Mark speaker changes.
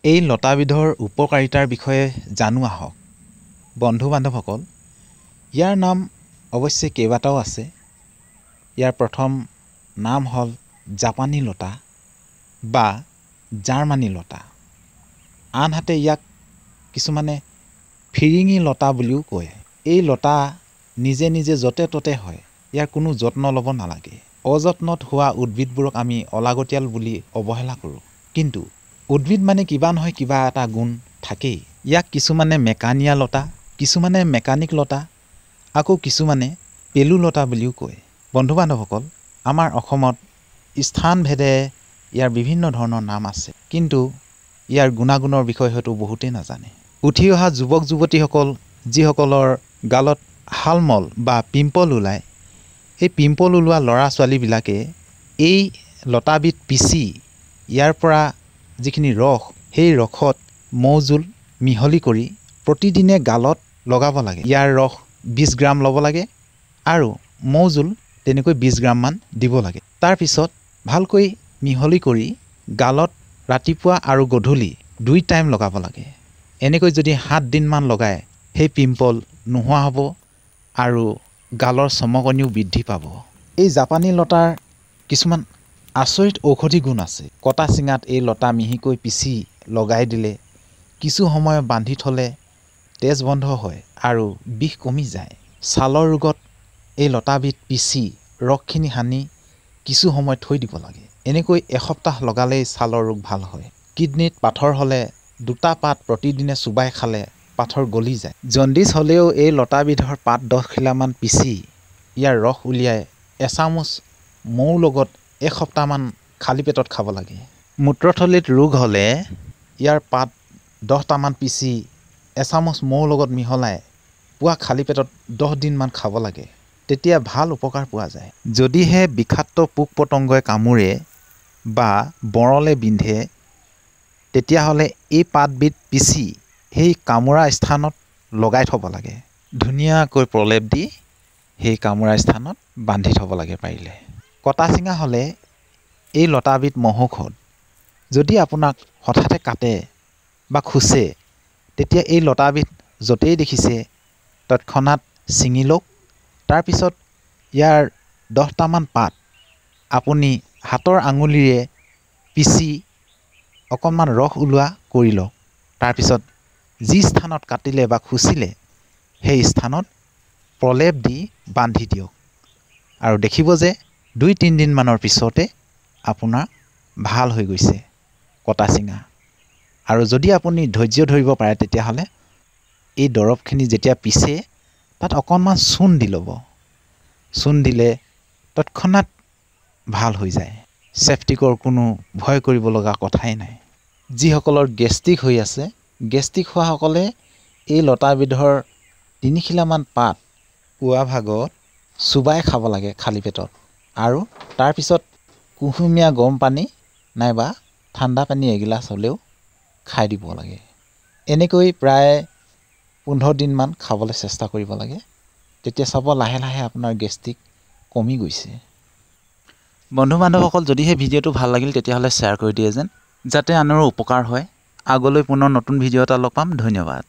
Speaker 1: এই লতাবিধৰ উপকাৰিতাৰ বিষয়ে জানো আহক। বন্ধু বান্ধৱসকল, ইয়াৰ নাম অৱশ্যে কেইবাটাও আছে। ইয়াৰ প্ৰথম নাম হ'ল জাপানী লতা বা জাৰ্মানী লতা। আনহাতে ইয়াক কিছুমানে ফিৰিঙি লতা বুলিও কয়। এই লতা নিজে নিজে য'তে ত'তে হয়, ইয়াৰ কোনো যত্ন ল'ব নালাগে। অযত্নত হোৱা উদ্ভিদবোৰক আমি অলাগতিয়াল বুলি অৱহেলা কৰোঁ, কিন্তু উদ্ভিদ মানে কিবা নহয় কিবা এটা গুণ থাকেই। ইয়াক কিছুমানে মেকানিয়া লতা, কিছুমানে মেকানিক লতা, আকৌ কিছুমানে পেলু লতা বুলিও কয়। বন্ধু বান্ধৱসকল, আমাৰ অসমত স্থানভেদে ইয়াৰ বিভিন্ন ধৰণৰ নাম আছে, কিন্তু ইয়াৰ গুণাগুণৰ বিষয়ে হয়তো বহুতেই নাজানে। উঠি অহা যুৱক যুৱতীসকল যিসকলৰ গালত শালমল বা পিম্পল ওলায়, এই পিম্পল ওলোৱা ল'ৰা ছোৱালীবিলাকে এই লতাবিধ পিচি ইয়াৰ পৰা যিখিনি ৰস, সেই ৰসত মৌজোল মিহলি কৰি প্ৰতিদিনে গালত লগাব লাগে। ইয়াৰ ৰস 20 গ্ৰাম ল'ব লাগে আৰু মৌজোল তেনেকৈ 20 গ্ৰামমান দিব লাগে। তাৰপিছত ভালকৈ মিহলি কৰি গালত ৰাতিপুৱা আৰু গধূলি 2 টাইম লগাব লাগে। এনেকৈ যদি 7 দিনমান লগায়, সেই পিম্পল নোহোৱা হ'ব আৰু গালৰ চমকনিও বৃদ্ধি পাব। এই জাপানী লতাৰ কিছুমান আচৰিত ঔষধি গুণ আছে। কটা চিঙাত এই লতা মিহিকৈ পিচি লগাই দিলে, কিছু সময় বান্ধি থ'লে তেজ বন্ধ হয় আৰু বিষ কমি যায়। ছালৰ ৰোগত এই লতাবিধ পিচি ৰসখিনি সানি কিছু সময় থৈ দিব লাগে। এনেকৈ এসপ্তাহ লগালেই ছালৰ ৰোগ ভাল হয়। কিডনীত পাথৰ হ'লে 2টা পাত প্ৰতিদিনে চোবাই খালে পাথৰ গলি যায়। জণ্ডিছ হ'লেও এই লতাবিধৰ পাত 10 খিলামান পিচি ইয়াৰ ৰস উলিয়াই এচামুচ মৌৰ লগত এসপ্তাহমান খালী পেটত খাব লাগে। মূত্ৰথলীত ৰোগ হ'লে ইয়াৰ পাত 10টামান পিচি এচামুচ মৌৰ লগত মিহলাই পুৱা খালী পেটত 10 দিনমান খাব লাগে। তেতিয়া ভাল উপকাৰ পোৱা যায়। যদিহে বিষাক্ত পোক পতংগই কামোৰে বা বৰলে বিন্ধে, তেতিয়াহ'লে এই পাতবিধ পিচি সেই কামোৰা স্থানত লগাই থ'ব লাগে। ধুনীয়াকৈ প্ৰলেপ দি সেই কামোৰা স্থানত বান্ধি থ'ব লাগে পাৰিলে। কটা চিঙা হ'লে এই লতাবিধ মহৌষধ। যদি আপোনাক হঠাতে কাটে বা খোচে, তেতিয়া এই লতাবিধ য'তেই দেখিছে তৎক্ষণাত ছিঙি লওক। তাৰপিছত ইয়াৰ 10টামান পাত আপুনি হাতৰ আঙুলিৰে পিচি অকণমান ৰস ওলোৱা কৰি লওক। তাৰপিছত যি স্থানত কাটিলে বা খুচিলে সেই স্থানত প্ৰলেপ দি বান্ধি দিয়ক আৰু দেখিব যে 2-3 দিনমানৰ পিছতে আপোনাৰ ভাল হৈ গৈছে কটা চিঙা। আৰু যদি আপুনি ধৈৰ্য ধৰিব পাৰে, তেতিয়াহ'লে এই দৰৱখিনি যেতিয়া পিচে তাত অকণমান চূণ দি ল'ব। চূণ দিলে তৎক্ষণাত ভাল হৈ যায়। চেফটিকৰ কোনো ভয় কৰিব লগা কথাই নাই। যিসকলৰ গেষ্ট্ৰিক হৈ আছে, গেষ্ট্ৰিক হোৱাসকলে এই লতাবিধৰ 3 খিলামান পাত পুৱা ভাগত চোবাই খাব লাগে খালী পেটত, আৰু তাৰপিছত কুহুমীয়া গৰম পানী নাইবা ঠাণ্ডা পানী এগিলাচ হ'লেও খাই দিব লাগে। এনেকৈ প্ৰায় 15 দিনমান খাবলৈ চেষ্টা কৰিব লাগে। তেতিয়া চাব লাহে লাহে আপোনাৰ গেষ্ট্ৰিক কমি গৈছে। বন্ধু বান্ধৱসকল, যদিহে ভিডিঅ'টো ভাল লাগিল তেতিয়াহ'লে শ্বেয়াৰ কৰি দিয়ে যেন, যাতে আনৰো উপকাৰ হয়। আগলৈ পুনৰ নতুন ভিডিঅ' এটা লগ পাম। ধন্যবাদ।